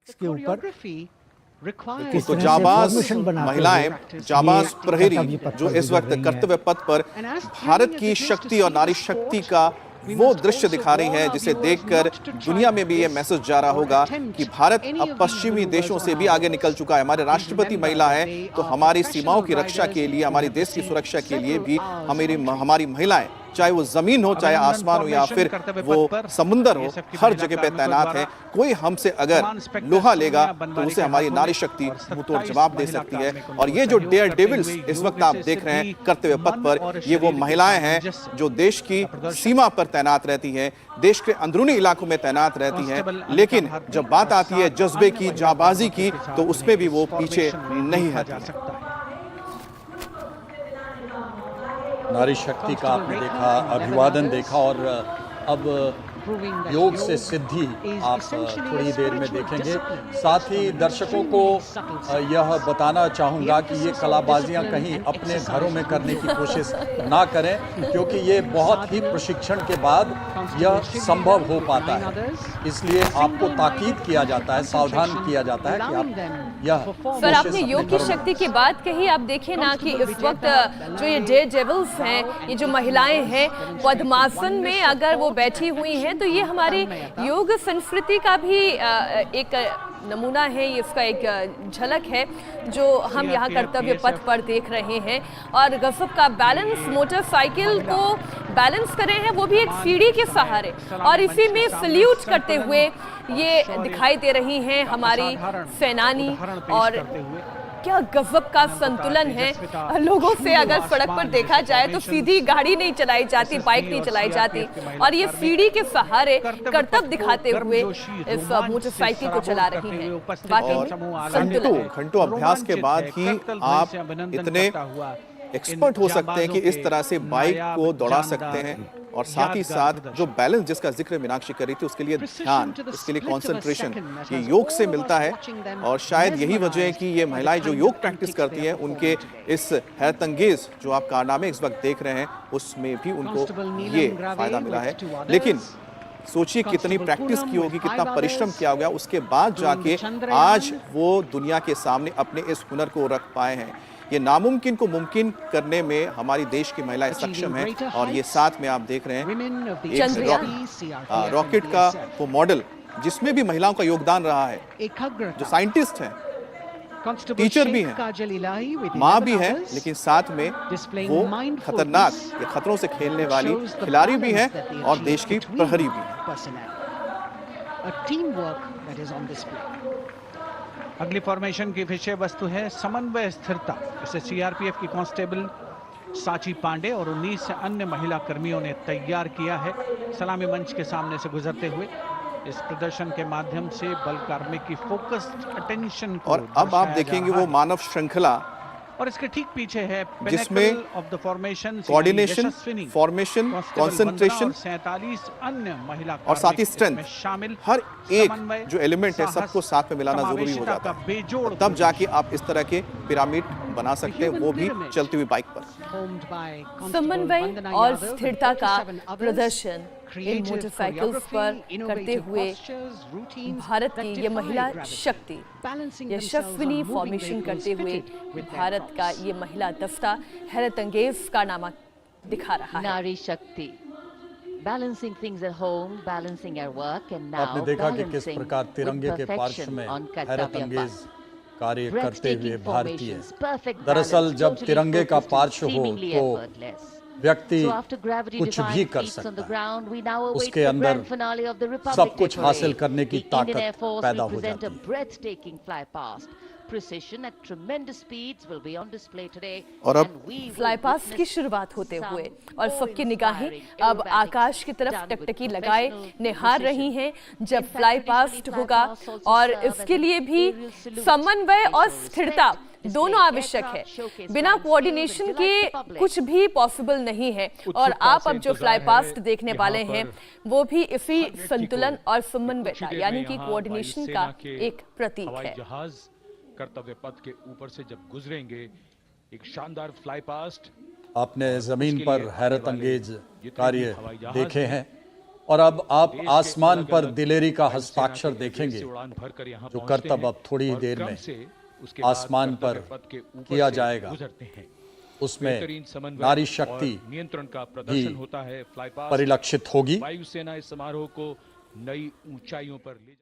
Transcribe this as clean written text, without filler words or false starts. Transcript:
इसके ऊपर तो जाबाज महिलाएं, जाबाज प्रहरी जो इस वक्त कर्तव्य पथ पर भारत की शक्ति और नारी शक्ति का वो दृश्य दिखा रही है जिसे देखकर दुनिया में भी ये मैसेज जा रहा होगा कि भारत अब पश्चिमी देशों से भी आगे निकल चुका है। हमारे राष्ट्रपति महिला है तो हमारी सीमाओं की रक्षा के लिए, हमारी देश की सुरक्षा के लिए भी हमारी महिलाएं, चाहे वो जमीन हो, चाहे आसमान हो, या फिर वो समुंदर हो, हर जगह पे तैनात है। कोई हमसे अगर लोहा लेगा तो उसे हमारी नारी शक्ति मुंहतोड़ जवाब दे सकती है। और ये जो डेयर डेविल्स इस वक्त आप देख रहे हैं कर्तव्य पथ पर, ये वो महिलाएं हैं जो देश की सीमा पर तैनात रहती हैं, देश के अंदरूनी इलाकों में तैनात रहती हैं, लेकिन जब बात आती है जज्बे की, जाबाजी की, तो उसमें भी वो पीछे नहीं हटती। नारी शक्ति का आपने देखा, अभिवादन देखा, और अब योग से सिद्धि आप थोड़ी देर में देखेंगे। साथ ही दर्शकों को यह बताना चाहूँगा कि ये कलाबाजियाँ कहीं अपने घरों में करने की कोशिश ना करें, क्योंकि ये बहुत ही प्रशिक्षण के बाद यह संभव हो पाता है। इसलिए आपको ताकीद किया जाता है, सावधान किया जाता है कि आप यह सर, आपने योग की शक्ति की बात कही। आप देखें ना कि इस वक्त जो ये डेयर डेविल्स हैं, ये जो महिलाएं हैं पद्मासन में अगर वो बैठी हुई हैं, तो ये हमारी योग संस्कृति का भी एक नमूना है, ये इसका एक झलक है जो हम यहाँ कर्तव्य पथ पर देख रहे हैं। और गजब का बैलेंस, मोटरसाइकिल को बैलेंस कर रहे हैं, वो भी एक सीढ़ी के सहारे, और इसी में सल्यूट करते हुए ये दिखाई दे रही हैं हमारी सेनानी। और क्या गजब का संतुलन है। लोगों से अगर सड़क पर देखा जाए तो सीधी गाड़ी नहीं चलाई जाती, बाइक नहीं चलाई जाती, और ये सीढ़ी के सहारे कर्तव्य दिखाते हुए इस मोटरसाइकिल को चला रही हैं। वाकई घंटों अभ्यास के बाद ही आप इतने एक्सपर्ट हो सकते हैं कि इस तरह से बाइक को दौड़ा सकते हैं। और साथ ही साथ जो बैलेंस जिसका जिक्र मीनाक्षी कर रही थी, उसके लिए ध्यान, इसके लिए कंसंट्रेशन, ये योग से मिलता है। और शायद यही वजह है कि ये महिलाएं जो योग प्रैक्टिस करती हैं, उनके इस हैरतअंगेज जो आप कारनामे इस वक्त देख रहे हैं, उसमें भी उनको ये फायदा मिला है। लेकिन सोचिए कितनी प्रैक्टिस की होगी, कितना परिश्रम किया होगा, उसके बाद जाके आज वो दुनिया के सामने अपने इस हुनर को रख पाए हैं। ये नामुमकिन को मुमकिन करने में हमारी देश की महिलाएं सक्षम हैं। और ये साथ में आप देख रहे हैं एक रॉकेट का वो मॉडल जिसमें भी महिलाओं का योगदान रहा है, जो साइंटिस्ट हैं, टीचर भी हैं, माँ भी है, लेकिन साथ में वो खतरनाक या खतरों से खेलने वाली खिलाड़ी भी हैं और देश की प्रहरी भी हैं। अगली फॉर्मेशन की विषय वस्तु है समन्वय स्थिरता। इसे सीआरपीएफ की कांस्टेबल साची पांडे और 19 अन्य महिला कर्मियों ने तैयार किया है। सलामी मंच के सामने से गुजरते हुए इस प्रदर्शन के माध्यम से बल कार्मिक की फोकस्ड अटेंशन को, और अब आप देखेंगे वो मानव श्रृंखला, और इसके ठीक पीछे है जिसमें of the formation, coordination, formation, concentration, 47 अन्य महिला और साथ ही स्ट्रेंथ शामिल, हर एक जो एलिमेंट है सबको साथ में मिलाना जरूरी हो जाता है, तब जाके आप इस तरह के पिरामिड बना सकते हैं, वो भी चलती हुई बाइक पर। समन्वय और स्थिरता का प्रदर्शन इन मोटरसाइकिल्स पर करते हुए भारत की ये महिला शक्ति, यशस्विनी फॉर्मेशन करते हुए भारत का ये महिला दस्ता हैरतअंगेज कारनामा दिखा रहा है। नारी शक्ति, balancing things at home, balancing our work, and now आपने देखा कि किस प्रकार तिरंगे के पार्श्व में हैरतअंगेज कार्य करते हुए भारतीय। दरअसल जब तिरंगे का पार्श्व हो तो व्यक्ति कुछ भी कर सकता है, उसके अंदर सब कुछ हासिल करने की ताकत पैदा हो जाती है। और अब फ्लाई पास्ट की शुरुआत होते हुए और सबकी निगाहें अब आकाश की तरफ टकटकी लगाए निहार रही हैं जब फ्लाई पास्ट होगा। और इसके लिए भी समन्वय और स्थिरता दोनों आवश्यक है। बिना कोऑर्डिनेशन के कुछ भी पॉसिबल नहीं है। और आप अब जो फ्लाई पास्ट देखने वाले हैं वो भी इसी संतुलन और समन्वयता यानी कि कोऑर्डिनेशन का एक प्रतीक है। कर्तव्य पथ के ऊपर से जब गुजरेंगे, एक शानदार फ्लाई पास्ट। आपने जमीन पर हैरतअंगेज कार्य देखे हैं। और अब आप आसमान पर दिलेरी का हस्ताक्षर देखेंगे, जो करतब अब थोड़ी ही देर में आसमान पर किया जाएगा। उसमें नारी शक्ति नियंत्रण का भी प्रदर्शन होता है। फ्लाई पास्ट परिलक्षित होगी। वायुसेना इस समारोह को नई ऊंचाइयों पर ले